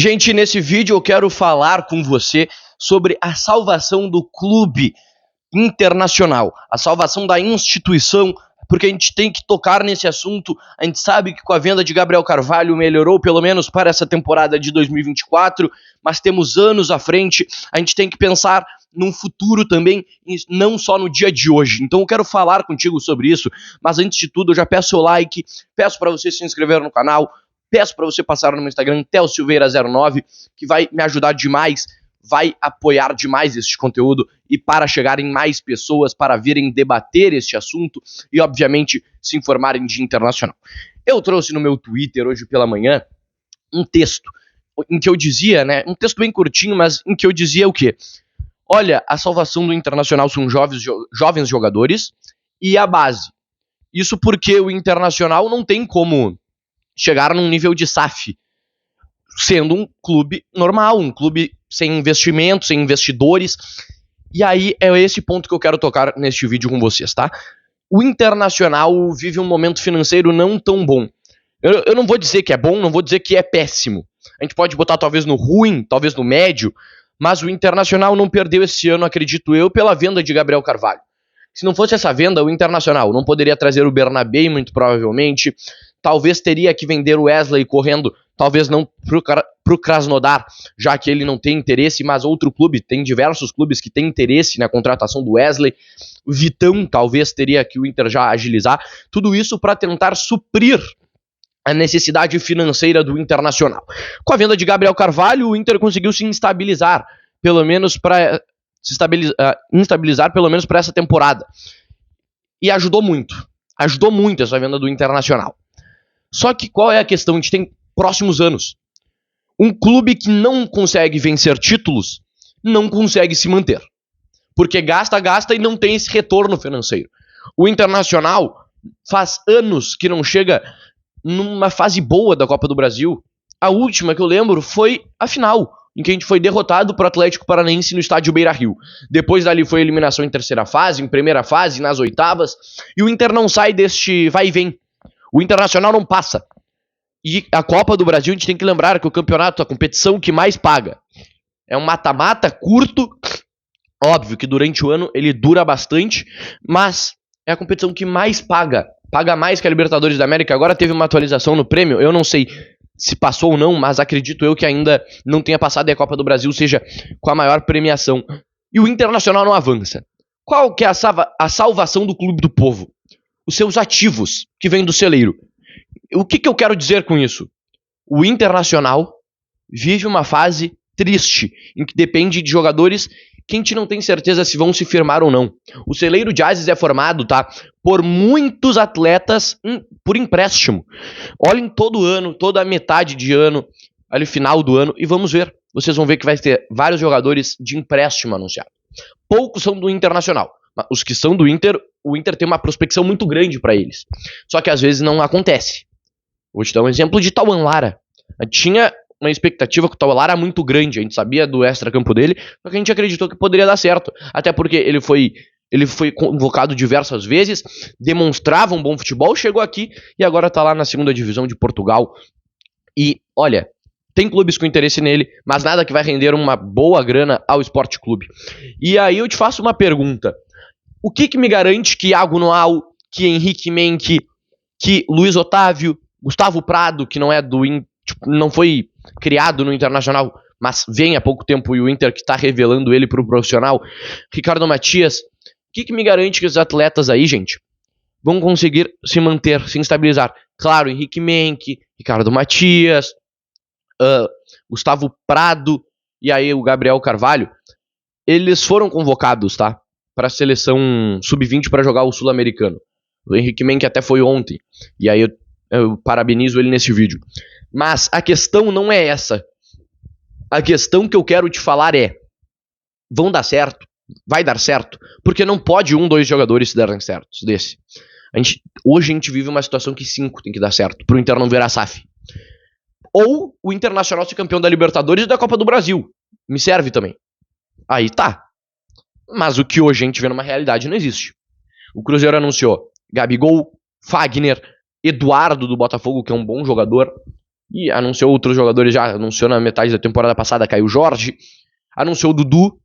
Gente, nesse vídeo eu quero falar com você sobre a salvação do clube Internacional, a salvação da instituição, porque a gente tem que tocar nesse assunto. A gente sabe que com a venda de Gabriel Carvalho melhorou, pelo menos para essa temporada de 2024, mas temos anos à frente. A gente tem que pensar num futuro também, não só no dia de hoje. Então eu quero falar contigo sobre isso, mas antes de tudo eu já peço o like, peço para você se inscrever no canal, peço para você passar no meu Instagram, TheoSilveira09, que vai me ajudar demais, vai apoiar demais este conteúdo e para chegarem mais pessoas para virem debater este assunto e, obviamente, se informarem de internacional. Eu trouxe no meu Twitter hoje pela manhã um texto em que eu dizia, um texto bem curtinho, mas em que eu dizia o quê? Olha, a salvação do Internacional são jovens jogadores e a base. Isso porque o Internacional não tem como chegar num nível de SAF, sendo um clube normal, um clube sem investimento, sem investidores. E aí é esse ponto que eu quero tocar neste vídeo com vocês, tá? O Internacional vive um momento financeiro não tão bom. Eu não vou dizer que é bom, não vou dizer que é péssimo. A gente pode botar talvez no ruim, talvez no médio, mas o Internacional não perdeu esse ano, acredito eu, pela venda de Gabriel Carvalho. Se não fosse essa venda, o Internacional não poderia trazer o Bernabé, muito provavelmente. Talvez teria que vender o Wesley correndo, talvez não pro Krasnodar, já que ele não tem interesse, mas outro clube, tem diversos clubes que têm interesse na contratação do Wesley. O Vitão talvez teria que o Inter já agilizar. Tudo isso para tentar suprir a necessidade financeira do Internacional. Com a venda de Gabriel Carvalho, o Inter conseguiu se instabilizar, pelo menos para instabilizar pelo menos para essa temporada. E ajudou muito essa venda do Internacional. Só que qual é a questão? A gente tem próximos anos. Um clube que não consegue vencer títulos, não consegue se manter. Porque gasta e não tem esse retorno financeiro. O Internacional faz anos que não chega numa fase boa da Copa do Brasil. A última que eu lembro foi a final, em que a gente foi derrotado pro Atlético Paranaense no estádio Beira-Rio. Depois dali foi a eliminação em terceira fase, em primeira fase, nas oitavas. E o Inter não sai deste vai e vem. O Internacional não passa. E a Copa do Brasil, a gente tem que lembrar que o campeonato, a competição que mais paga. É um mata-mata curto. Óbvio que durante o ano ele dura bastante, mas é a competição que mais paga. Paga mais que a Libertadores da América. Agora teve uma atualização no prêmio, eu não sei se passou ou não, mas acredito eu que ainda não tenha passado e a Copa do Brasil seja com a maior premiação. E o Internacional não avança. Qual que é a salvação do clube do povo? Os seus ativos, que vêm do celeiro. O que eu quero dizer com isso? O Internacional vive uma fase triste, em que depende de jogadores que a gente não tem certeza se vão se firmar ou não. O celeiro de Ases é formado, por muitos atletas por empréstimo. Olhem todo ano, toda a metade de ano, ali final do ano, e vamos ver. Vocês vão ver que vai ter vários jogadores de empréstimo anunciados. Poucos são do Internacional. Os que são do Inter, o Inter tem uma prospecção muito grande para eles. Só que às vezes não acontece. Vou te dar um exemplo de Tauan Lara. Tinha uma expectativa com o Tauan Lara muito grande. A gente sabia do extracampo dele, só que a gente acreditou que poderia dar certo. Até porque ele foi convocado diversas vezes, demonstrava um bom futebol, chegou aqui e agora tá lá na segunda divisão de Portugal. E, olha, tem clubes com interesse nele, mas nada que vai render uma boa grana ao Sport Clube. E aí eu te faço uma pergunta. O que me garante que Iago Noal, que Henrique Menck, que Luiz Otávio, Gustavo Prado, que não é não foi criado no Internacional, mas vem há pouco tempo e o Inter que está revelando ele para o profissional, Ricardo Matias, o que me garante que os atletas aí, gente, vão conseguir se manter, se estabilizar? Claro, Henrique Menck, Ricardo Matias, Gustavo Prado e aí o Gabriel Carvalho, eles foram convocados, para a seleção sub-20 para jogar o Sul-Americano. O Henrique Menck até foi ontem. E aí eu parabenizo ele nesse vídeo. Mas a questão não é essa. A questão que eu quero te falar é: vão dar certo? Vai dar certo? Porque não pode 2 jogadores se darem certos desse. Hoje a gente vive uma situação que 5 tem que dar certo, pro Inter não virar SAF. Ou o Internacional ser campeão da Libertadores e da Copa do Brasil. Me serve também. Aí tá. Mas o que hoje a gente vê numa realidade não existe. O Cruzeiro anunciou Gabigol, Fagner, Eduardo do Botafogo, que é um bom jogador, E anunciou outros jogadores já. Anunciou na metade da temporada passada, caiu Jorge. Anunciou o Dudu.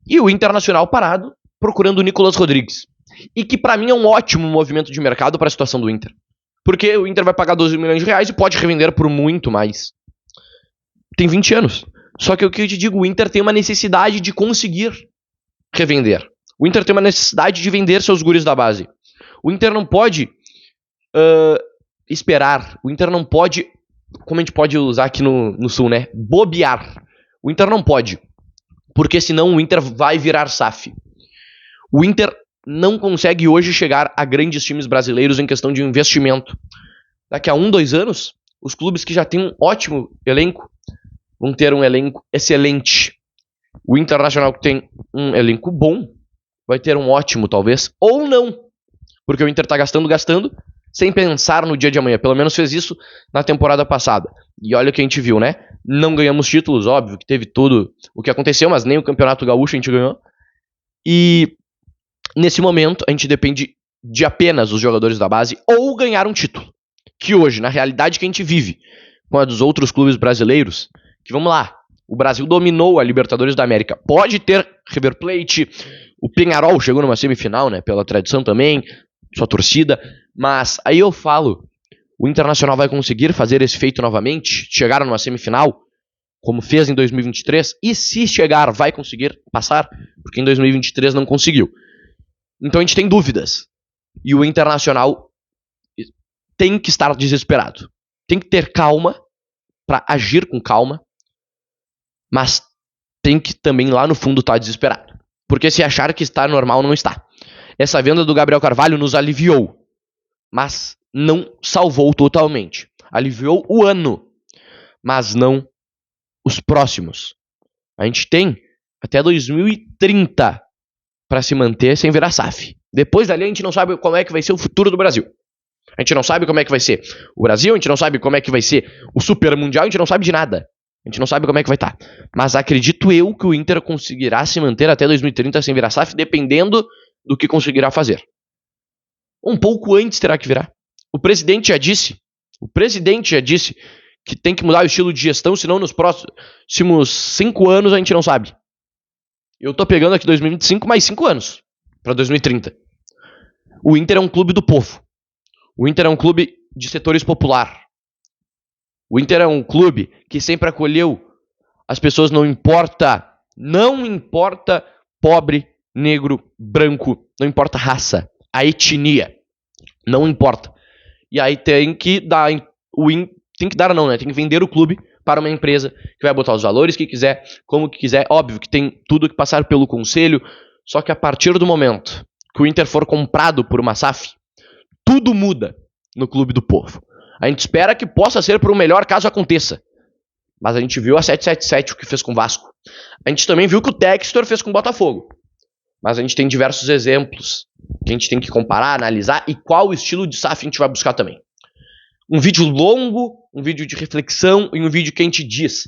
E o Internacional parado, procurando o Nicolas Rodrigues. E que pra mim é um ótimo movimento de mercado para a situação do Inter. Porque o Inter vai pagar 12 milhões de reais e pode revender por muito mais. Tem 20 anos. Só que o que eu te digo, o Inter tem uma necessidade de conseguir revender. O Inter tem uma necessidade de vender seus guris da base. O Inter não pode esperar. O Inter não pode, como a gente pode usar aqui no Sul, né? Bobear. O Inter não pode. Porque senão o Inter vai virar SAF. O Inter não consegue hoje chegar a grandes times brasileiros em questão de investimento. Daqui a 2 anos, os clubes que já têm um ótimo elenco vão ter um elenco excelente. O Internacional, que tem um elenco bom, vai ter um ótimo, talvez, ou não. Porque o Inter tá gastando, sem pensar no dia de amanhã. Pelo menos fez isso na temporada passada. E olha o que a gente viu, né? Não ganhamos títulos, óbvio, que teve tudo o que aconteceu, mas nem o Campeonato Gaúcho a gente ganhou. E nesse momento, a gente depende de apenas os jogadores da base ou ganhar um título. Que hoje, na realidade que a gente vive, com a dos outros clubes brasileiros, que vamos lá, o Brasil dominou a Libertadores da América. Pode ter River Plate, o Peñarol chegou numa semifinal, né, pela tradição também, sua torcida, mas aí eu falo, o Internacional vai conseguir fazer esse feito novamente, chegar numa semifinal, como fez em 2023, e se chegar, vai conseguir passar, porque em 2023 não conseguiu. Então a gente tem dúvidas, e o Internacional tem que estar desesperado, tem que ter calma, para agir com calma, mas tem que também lá no fundo estar desesperado, porque se achar que está normal, não está. Essa venda do Gabriel Carvalho nos aliviou, mas não salvou totalmente. Aliviou o ano, mas não os próximos. A gente tem até 2030 para se manter sem virar SAF. Depois dali a gente não sabe como é que vai ser o futuro do Brasil. A gente não sabe como é que vai ser o Brasil, a gente não sabe como é que vai ser o Super Mundial, a gente não sabe de nada. A gente não sabe como é que vai estar. Mas acredito eu que o Inter conseguirá se manter até 2030 sem virar SAF, dependendo do que conseguirá fazer. Um pouco antes terá que virar. O presidente já disse que tem que mudar o estilo de gestão, senão nos próximos 5 anos a gente não sabe. Eu tô pegando aqui 2025 mais 5 anos para 2030. O Inter é um clube do povo. O Inter é um clube de setores popular. O Inter é um clube que sempre acolheu as pessoas, não importa pobre, negro, branco, não importa raça, a etnia, não importa. E aí tem que dar, tem que vender o clube para uma empresa que vai botar os valores que quiser, como que quiser. Óbvio que tem tudo que passar pelo conselho, só que a partir do momento que o Inter for comprado por uma SAF, tudo muda no clube do povo. A gente espera que possa ser por um melhor caso aconteça. Mas a gente viu a 777 o que fez com o Vasco. A gente também viu o que o Textor fez com o Botafogo. Mas a gente tem diversos exemplos que a gente tem que comparar, analisar e qual estilo de SAF a gente vai buscar também. Um vídeo longo, um vídeo de reflexão e um vídeo que a gente diz: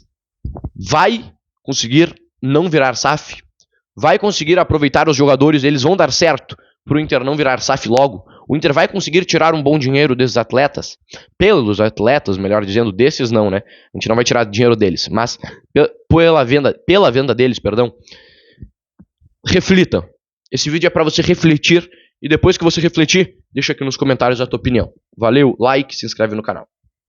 vai conseguir não virar SAF? Vai conseguir aproveitar os jogadores, eles vão dar certo para o Inter não virar SAF logo? O Inter vai conseguir tirar um bom dinheiro desses atletas? Pelos atletas, melhor dizendo, desses não, né? A gente não vai tirar dinheiro deles, mas pela venda deles, perdão. Reflitam. Esse vídeo é para você refletir e depois que você refletir, deixa aqui nos comentários a tua opinião. Valeu, like, se inscreve no canal.